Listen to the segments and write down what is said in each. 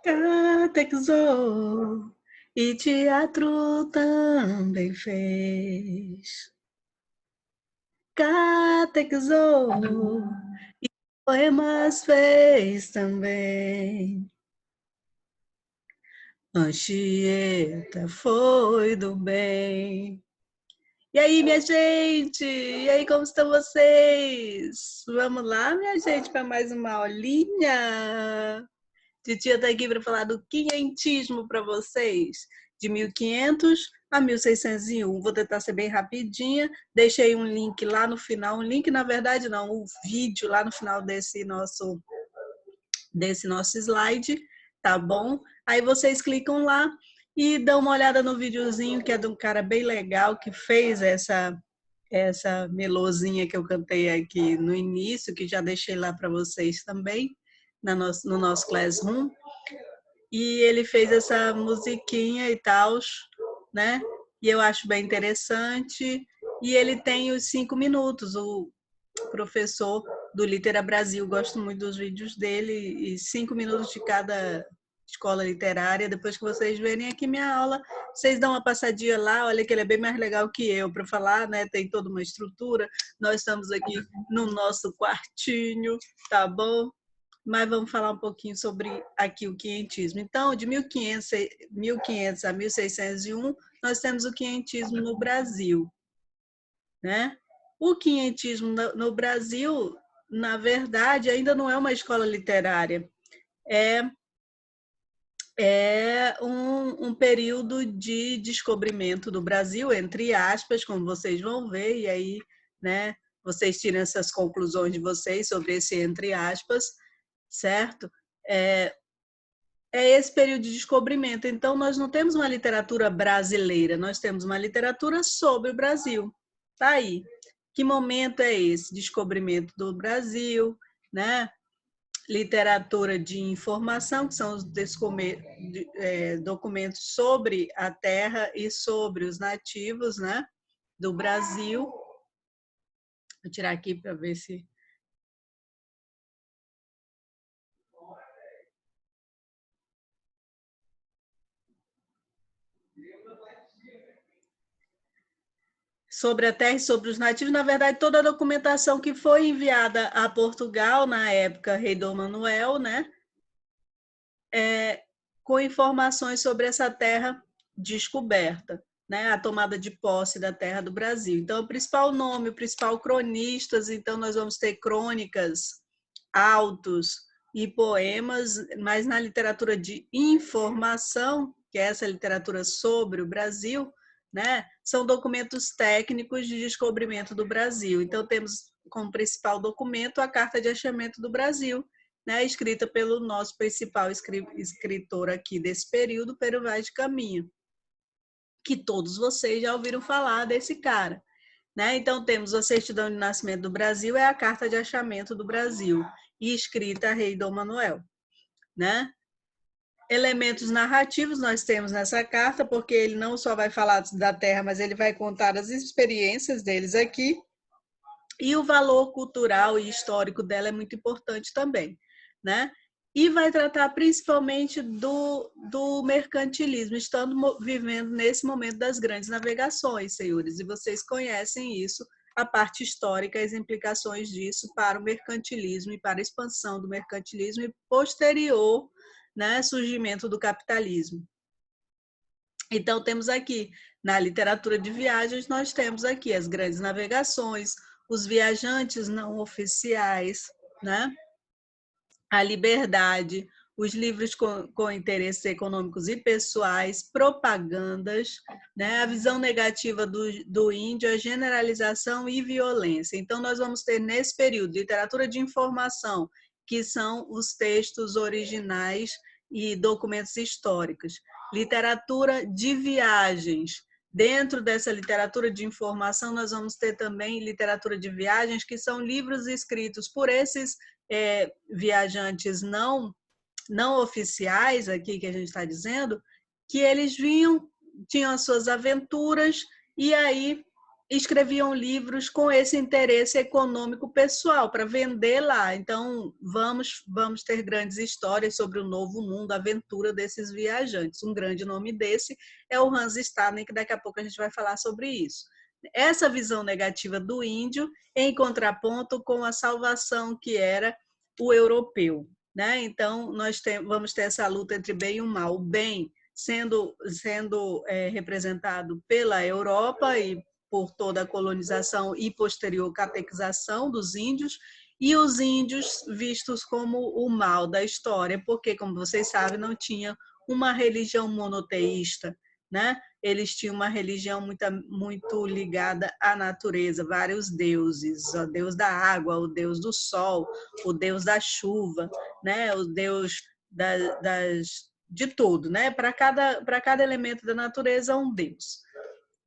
Catequizou e teatro também fez. Catequizou e poemas fez também. Anchieta foi do bem. E aí, minha gente? E aí, como estão vocês? Vamos lá, minha gente, para mais uma aulinha? Titia está aqui para falar do quinhentismo para vocês, de 1500 a 1601. Vou tentar ser bem rapidinha. Deixei um link lá no final, um link na verdade não, um vídeo lá no final desse nosso slide, tá bom? Aí vocês clicam lá e dão uma olhada no videozinho que é de um cara bem legal que fez essa melosinha que eu cantei aqui no início, que já deixei lá para vocês também, no nosso Classroom. E ele fez essa musiquinha e tal, né? E eu acho bem interessante. E ele tem os 5 minutos, o professor do Litera Brasil, gosto muito dos vídeos dele, e 5 minutos de cada escola literária. Depois que vocês verem aqui minha aula, vocês dão uma passadinha lá, olha que ele é bem mais legal que eu para falar, né? Tem toda uma estrutura. Nós estamos aqui no nosso quartinho, tá bom? Mas vamos falar um pouquinho sobre aqui o quinhentismo. Então, de 1500 a 1601, nós temos o quinhentismo no Brasil, né? O quinhentismo no Brasil, na verdade, ainda não é uma escola literária. É um período de descobrimento do Brasil, entre aspas, como vocês vão ver, e aí, né, vocês tiram essas conclusões de vocês sobre esse entre aspas, certo? É esse período de descobrimento. Então, nós não temos uma literatura brasileira, nós temos uma literatura sobre o Brasil. Tá aí. Que momento é esse? Descobrimento do Brasil, né? Literatura de informação, que são os documentos sobre a terra e sobre os nativos, né, do Brasil. Vou tirar aqui para ver se... Sobre a terra e sobre os nativos, na verdade, toda a documentação que foi enviada a Portugal, na época, rei Dom Manuel, né, com informações sobre essa terra descoberta, né, a tomada de posse da terra do Brasil. Então, o principal nome, o principal cronistas, então nós vamos ter crônicas, autos e poemas, mas na literatura de informação, que é essa literatura sobre o Brasil, né, são documentos técnicos de descobrimento do Brasil. Então, temos como principal documento a Carta de Achamento do Brasil, né, escrita pelo nosso principal escritor aqui desse período, Pero Vaz de Caminha, que todos vocês já ouviram falar desse cara. Né? Então, temos a Certidão de Nascimento do Brasil, é a Carta de Achamento do Brasil, e escrita a rei Dom Manuel. Né? Elementos narrativos nós temos nessa carta, porque ele não só vai falar da terra, mas ele vai contar as experiências deles aqui, e o valor cultural e histórico dela é muito importante também, né? E vai tratar principalmente do mercantilismo, estando vivendo nesse momento das grandes navegações, senhores, e vocês conhecem isso, a parte histórica, as implicações disso para o mercantilismo e para a expansão do mercantilismo e posterior, né, surgimento do capitalismo. Então, temos aqui, na literatura de viagens, nós temos aqui as grandes navegações, os viajantes não oficiais, né? A liberdade, os livros com interesses econômicos e pessoais, propagandas, né? A visão negativa do índio, a generalização e violência. Então, nós vamos ter nesse período literatura de informação, que são os textos originais e documentos históricos. Literatura de viagens. Dentro dessa literatura de informação, nós vamos ter também literatura de viagens, que são livros escritos por esses viajantes não oficiais, aqui que a gente está dizendo, que eles vinham, tinham as suas aventuras, e aí escreviam livros com esse interesse econômico pessoal, para vender lá. Então, vamos ter grandes histórias sobre o novo mundo, a aventura desses viajantes. Um grande nome desse é o Hans Staden, que daqui a pouco a gente vai falar sobre isso. Essa visão negativa do índio em contraponto com a salvação que era o europeu, né? Então, vamos ter essa luta entre bem e o mal. O bem sendo representado pela Europa e por toda a colonização e posterior catequização dos índios, e os índios vistos como o mal da história, porque, como vocês sabem, não tinha uma religião monoteísta, né? Eles tinham uma religião muito ligada à natureza, vários deuses, o deus da água, o deus do sol, o deus da chuva, né? O deus de tudo, né? Para cada elemento da natureza, um deus.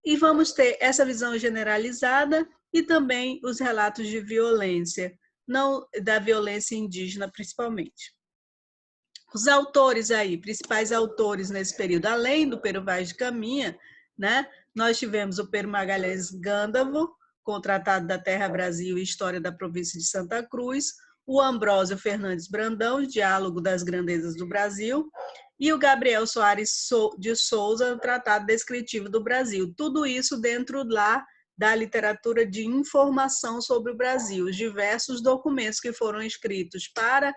E vamos ter essa visão generalizada e também os relatos de violência, não da violência indígena principalmente. Os autores aí, principais autores nesse período, além do Pero Vaz de Caminha, né, nós tivemos o Pero Magalhães Gândavo, com o Tratado da Terra Brasil e História da Província de Santa Cruz, o Ambrósio Fernandes Brandão, Diálogo das Grandezas do Brasil, e o Gabriel Soares de Souza, o Tratado Descritivo do Brasil. Tudo isso dentro lá da literatura de informação sobre o Brasil, os diversos documentos que foram escritos para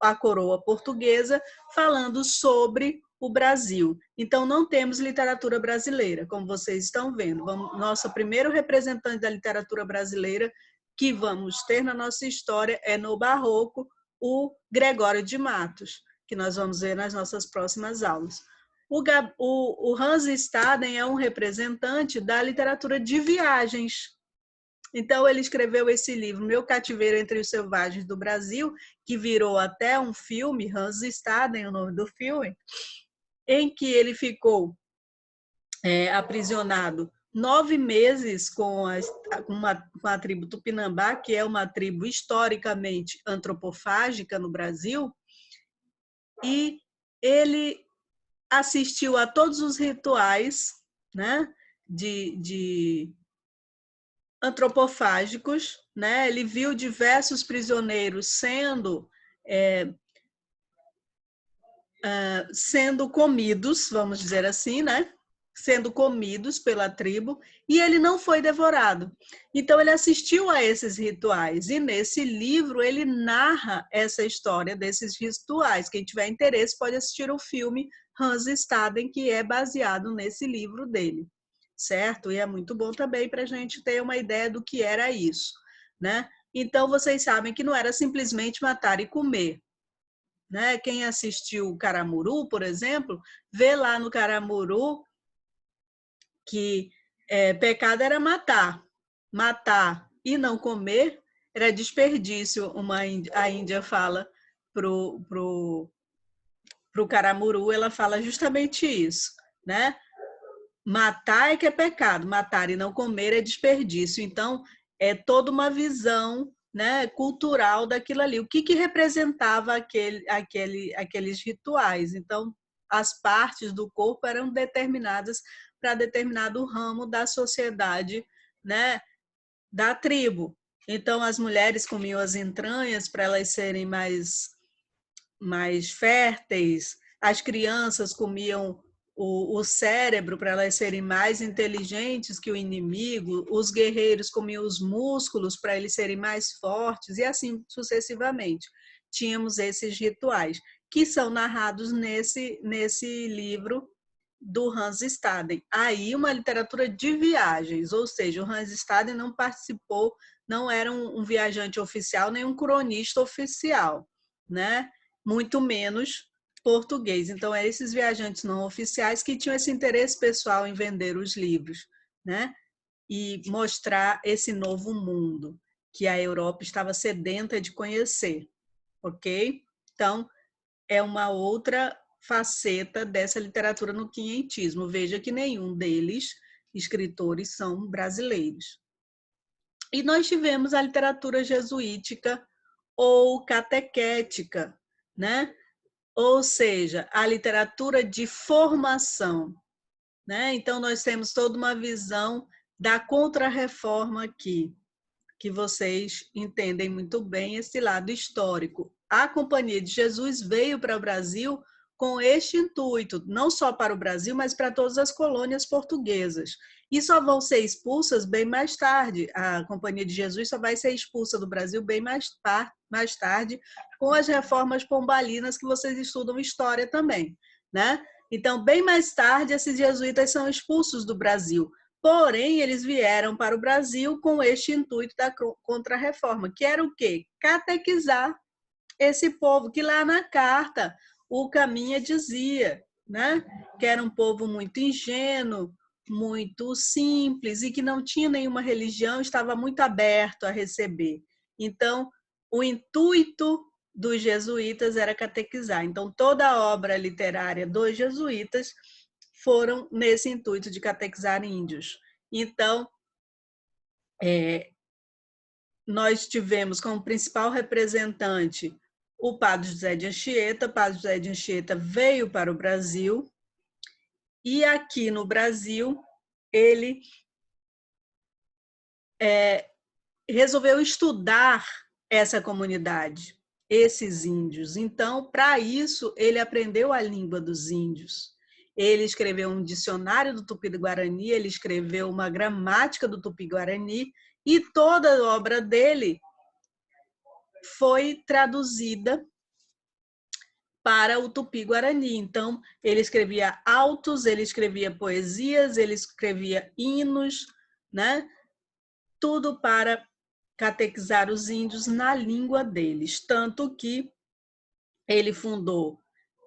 a coroa portuguesa, falando sobre o Brasil. Então, não temos literatura brasileira, como vocês estão vendo. Nosso primeiro representante da literatura brasileira que vamos ter na nossa história é no Barroco, o Gregório de Matos, que nós vamos ver nas nossas próximas aulas. O Hans Staden é um representante da literatura de viagens. Então, ele escreveu esse livro, Meu Cativeiro entre os Selvagens do Brasil, que virou até um filme, Hans Staden, o nome do filme, em que ele ficou aprisionado 9 meses com a tribo Tupinambá, que é uma tribo historicamente antropofágica no Brasil, e ele assistiu a todos os rituais, né, de antropofágicos, né? Ele viu diversos prisioneiros sendo comidos, vamos dizer assim, né? Sendo comidos pela tribo, e ele não foi devorado. Então, ele assistiu a esses rituais, e nesse livro ele narra essa história desses rituais. Quem tiver interesse pode assistir o filme Hans Staden, que é baseado nesse livro dele, certo? E é muito bom também para a gente ter uma ideia do que era isso, né? Então, vocês sabem que não era simplesmente matar e comer, né? Quem assistiu o Caramuru, por exemplo, vê lá no Caramuru que pecado era matar e não comer era desperdício. A Índia fala pro Caramuru, ela fala justamente isso, né? Matar é que é pecado, matar e não comer é desperdício. Então, é toda uma visão, né, cultural daquilo ali. O que representava aqueles rituais? Então, as partes do corpo eram determinadas para determinado ramo da sociedade, né, da tribo. Então, as mulheres comiam as entranhas para elas serem mais férteis, as crianças comiam o cérebro para elas serem mais inteligentes que o inimigo, os guerreiros comiam os músculos para eles serem mais fortes, e assim sucessivamente. Tínhamos esses rituais, que são narrados nesse livro do Hans Staden. Aí uma literatura de viagens, ou seja, o Hans Staden não participou, não era um viajante oficial, nem um cronista oficial, né? Muito menos português. Então, eram esses viajantes não oficiais que tinham esse interesse pessoal em vender os livros, né? E mostrar esse novo mundo que a Europa estava sedenta de conhecer, ok? Então, é uma outra faceta dessa literatura no quinhentismo. Veja que nenhum deles, escritores, são brasileiros. E nós tivemos a literatura jesuítica ou catequética, né? Ou seja, a literatura de formação, né? Então, nós temos toda uma visão da Contra-Reforma aqui, que vocês entendem muito bem esse lado histórico. A Companhia de Jesus veio para o Brasil com este intuito, não só para o Brasil, mas para todas as colônias portuguesas. E só vão ser expulsas bem mais tarde. A Companhia de Jesus só vai ser expulsa do Brasil bem mais tarde, com as reformas pombalinas, que vocês estudam história também, né? Então, bem mais tarde, esses jesuítas são expulsos do Brasil. Porém, eles vieram para o Brasil com este intuito da Contra-Reforma, que era o quê? Catequizar esse povo, que lá na carta o Caminha dizia, né? Que era um povo muito ingênuo, muito simples e que não tinha nenhuma religião, estava muito aberto a receber. Então, o intuito dos jesuítas era catequizar. Então, toda a obra literária dos jesuítas foram nesse intuito de catequizar índios. Então, nós tivemos como principal representante o Padre José de Anchieta. O Padre José de Anchieta veio para o Brasil e aqui no Brasil ele resolveu estudar essa comunidade, esses índios. Então, para isso, ele aprendeu a língua dos índios. Ele escreveu um dicionário do Tupi-Guarani, ele escreveu uma gramática do Tupi-Guarani e toda a obra dele foi traduzida para o Tupi-Guarani. Então, ele escrevia autos, ele escrevia poesias, ele escrevia hinos, né? Tudo para catequizar os índios na língua deles. Tanto que ele fundou,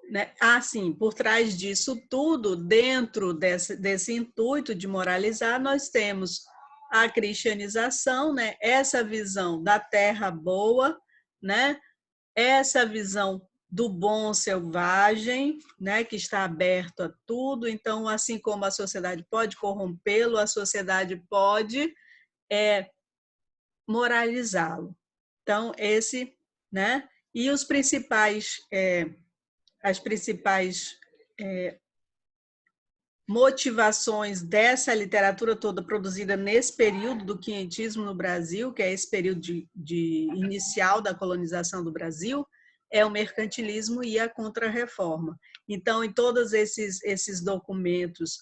né? Assim, por trás disso tudo, dentro desse intuito de moralizar, nós temos a cristianização, né? Essa visão da terra boa, né? Essa visão do bom selvagem, né, que está aberto a tudo. Então, assim como a sociedade pode corrompê-lo, a sociedade pode moralizá-lo. Então, esse, né? E as principais motivações dessa literatura toda produzida nesse período do quinhentismo no Brasil, que é esse período de inicial da colonização do Brasil, é o mercantilismo e a Contra-Reforma. Então, em todos esses documentos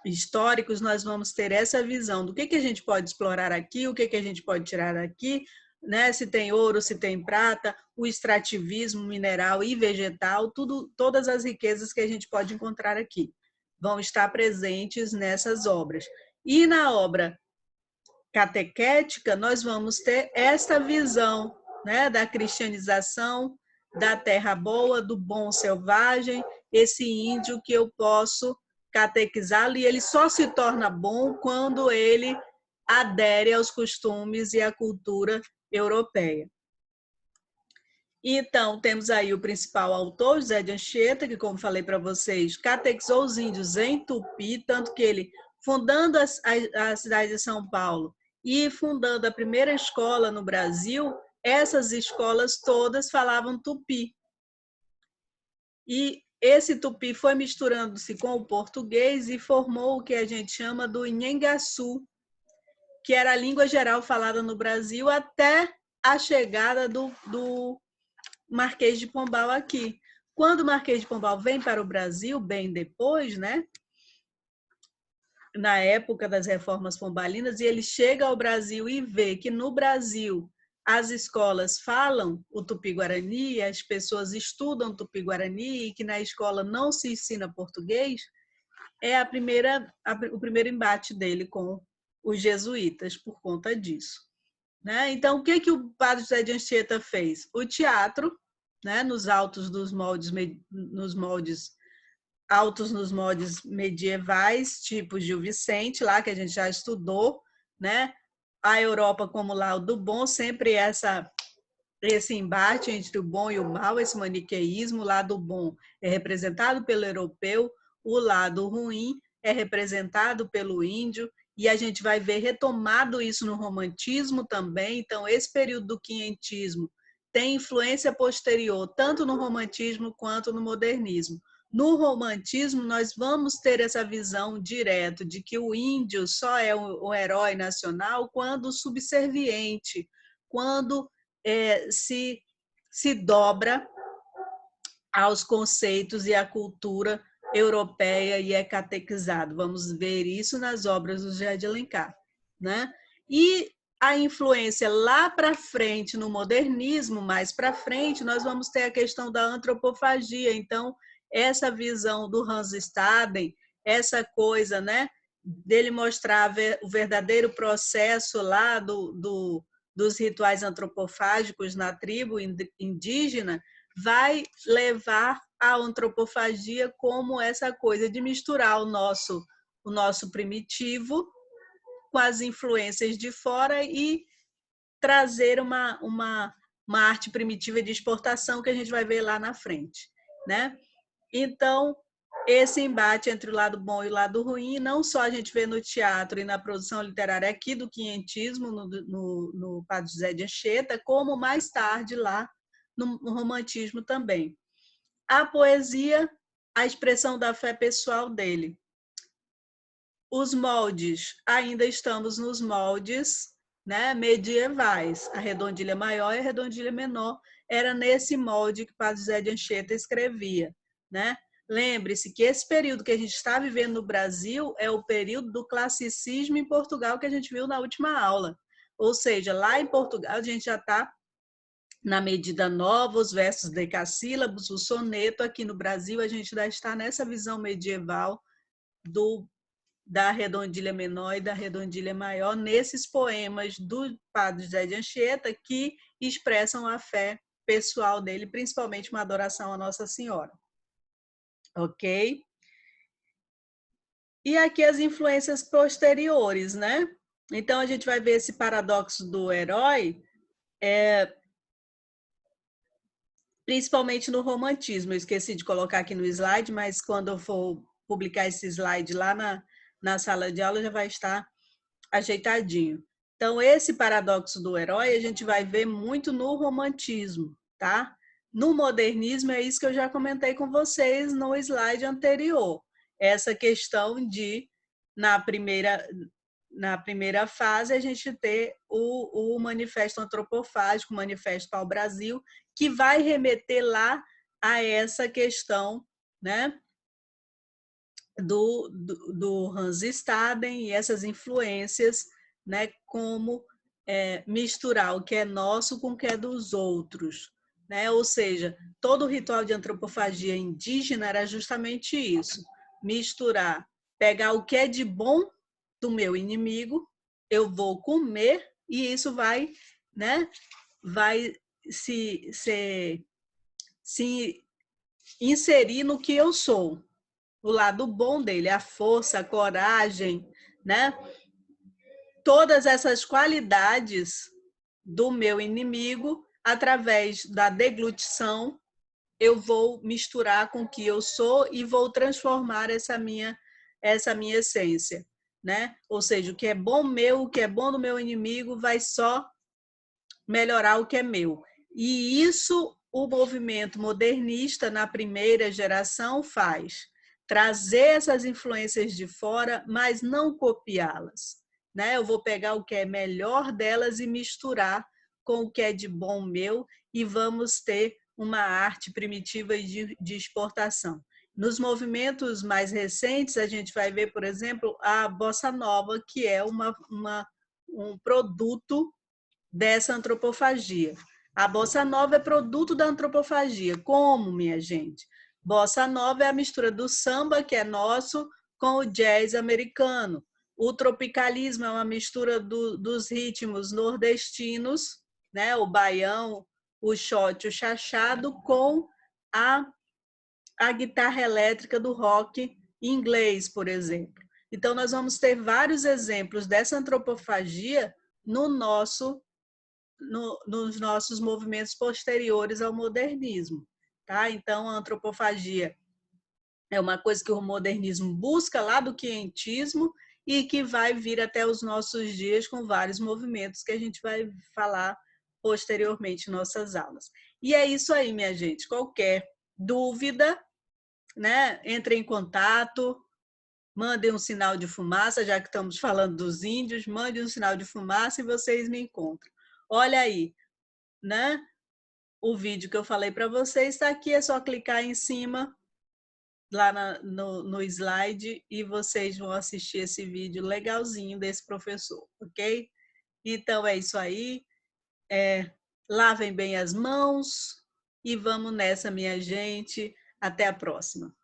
históricos, nós vamos ter essa visão do que a gente pode explorar aqui, o que a gente pode tirar daqui, né? Se tem ouro, se tem prata, o extrativismo mineral e vegetal, todas as riquezas que a gente pode encontrar aqui vão estar presentes nessas obras. E na obra catequética, nós vamos ter esta visão, né, da cristianização, da terra boa, do bom selvagem, esse índio que eu posso catequizá-lo, e ele só se torna bom quando ele adere aos costumes e à cultura europeia. Então, temos aí o principal autor, José de Anchieta, que, como falei para vocês, catequizou os índios em Tupi, tanto que ele, fundando a cidade de São Paulo e fundando a primeira escola no Brasil, essas escolas todas falavam Tupi. E esse Tupi foi misturando-se com o português e formou o que a gente chama do Nhengaçu, que era a língua geral falada no Brasil até a chegada do Marquês de Pombal aqui. Quando o Marquês de Pombal vem para o Brasil, bem depois, né? Na época das reformas pombalinas, e ele chega ao Brasil e vê que no Brasil as escolas falam o Tupi-Guarani, as pessoas estudam Tupi-Guarani e que na escola não se ensina português, é o primeiro embate dele com os jesuítas por conta disso. Né? Então, o que o padre José de Anchieta fez? O teatro, né, nos altos dos moldes, altos nos moldes medievais, tipo Gil Vicente, lá que a gente já estudou, né? A Europa como lado bom, sempre esse embate entre o bom e o mal, esse maniqueísmo. O lado bom é representado pelo europeu, o lado ruim é representado pelo índio, e a gente vai ver retomado isso no romantismo também. Então, esse período do quinhentismo tem influência posterior, tanto no romantismo quanto no modernismo. No romantismo, nós vamos ter essa visão direta de que o índio só é o herói nacional quando subserviente, quando se dobra aos conceitos e à cultura europeia e é catequizado. Vamos ver isso nas obras do José de Alencar, né? E a influência lá para frente, no modernismo, mais para frente, nós vamos ter a questão da antropofagia. Então, essa visão do Hans Staden, essa coisa, né, dele mostrar o verdadeiro processo lá dos rituais antropofágicos na tribo indígena, vai levar à antropofagia como essa coisa de misturar o nosso primitivo com as influências de fora e trazer uma arte primitiva de exportação que a gente vai ver lá na frente, né? Então, esse embate entre o lado bom e o lado ruim, não só a gente vê no teatro e na produção literária aqui do quinhentismo, no Padre José de Anchieta, como mais tarde lá no romantismo também. A poesia, a expressão da fé pessoal dele. Os moldes, ainda estamos nos moldes, né, medievais. A redondilha maior e a redondilha menor era nesse molde que o Padre José de Anchieta escrevia, né? Lembre-se que esse período que a gente está vivendo no Brasil é o período do classicismo em Portugal que a gente viu na última aula. Ou seja, lá em Portugal a gente já está na medida nova, os versos decassílabos, o soneto. Aqui no Brasil a gente ainda está nessa visão medieval da redondilha menor e da redondilha maior, nesses poemas do Padre José de Anchieta que expressam a fé pessoal dele, principalmente uma adoração a Nossa Senhora. Ok? E aqui as influências posteriores, né? Então a gente vai ver esse paradoxo do herói, principalmente no romantismo. Eu esqueci de colocar aqui no slide, mas quando eu for publicar esse slide lá na sala de aula já vai estar ajeitadinho. Então, esse paradoxo do herói a gente vai ver muito no romantismo, tá? No modernismo, é isso que eu já comentei com vocês no slide anterior. Essa questão de, na primeira fase, a gente ter o manifesto antropofágico, o manifesto para o Brasil, que vai remeter lá a essa questão, né, do Hans Staden e essas influências, né, como misturar o que é nosso com o que é dos outros, né? Ou seja, todo o ritual de antropofagia indígena era justamente isso, misturar, pegar o que é de bom do meu inimigo, eu vou comer e isso vai, né, vai se inserir no que eu sou, o lado bom dele, a força, a coragem, né? Todas essas qualidades do meu inimigo, através da deglutição, eu vou misturar com o que eu sou e vou transformar essa minha essência, né? Ou seja, o que é bom meu, o que é bom do meu inimigo, vai só melhorar o que é meu. E isso o movimento modernista na primeira geração faz. Trazer essas influências de fora, mas não copiá-las, né? Eu vou pegar o que é melhor delas e misturar com o que é de bom meu e vamos ter uma arte primitiva de exportação. Nos movimentos mais recentes, a gente vai ver, por exemplo, a bossa nova, que é um produto dessa antropofagia. A bossa nova é produto da antropofagia. Como, minha gente? Bossa nova é a mistura do samba, que é nosso, com o jazz americano. O tropicalismo é uma mistura dos ritmos nordestinos, né? O baião, o shot, o chachado, com a guitarra elétrica do rock inglês, por exemplo. Então, nós vamos ter vários exemplos dessa antropofagia nos nossos movimentos posteriores ao modernismo. Tá? Então, a antropofagia é uma coisa que o modernismo busca lá do quinhentismo e que vai vir até os nossos dias com vários movimentos que a gente vai falar posteriormente em nossas aulas. E é isso aí, minha gente. Qualquer dúvida, né? Entrem em contato, mandem um sinal de fumaça, já que estamos falando dos índios, mande um sinal de fumaça e vocês me encontram. Olha aí, né? O vídeo que eu falei para vocês está aqui, é só clicar em cima, lá no slide, e vocês vão assistir esse vídeo legalzinho desse professor, ok? Então é isso aí. Lavem bem as mãos e vamos nessa, minha gente. Até a próxima.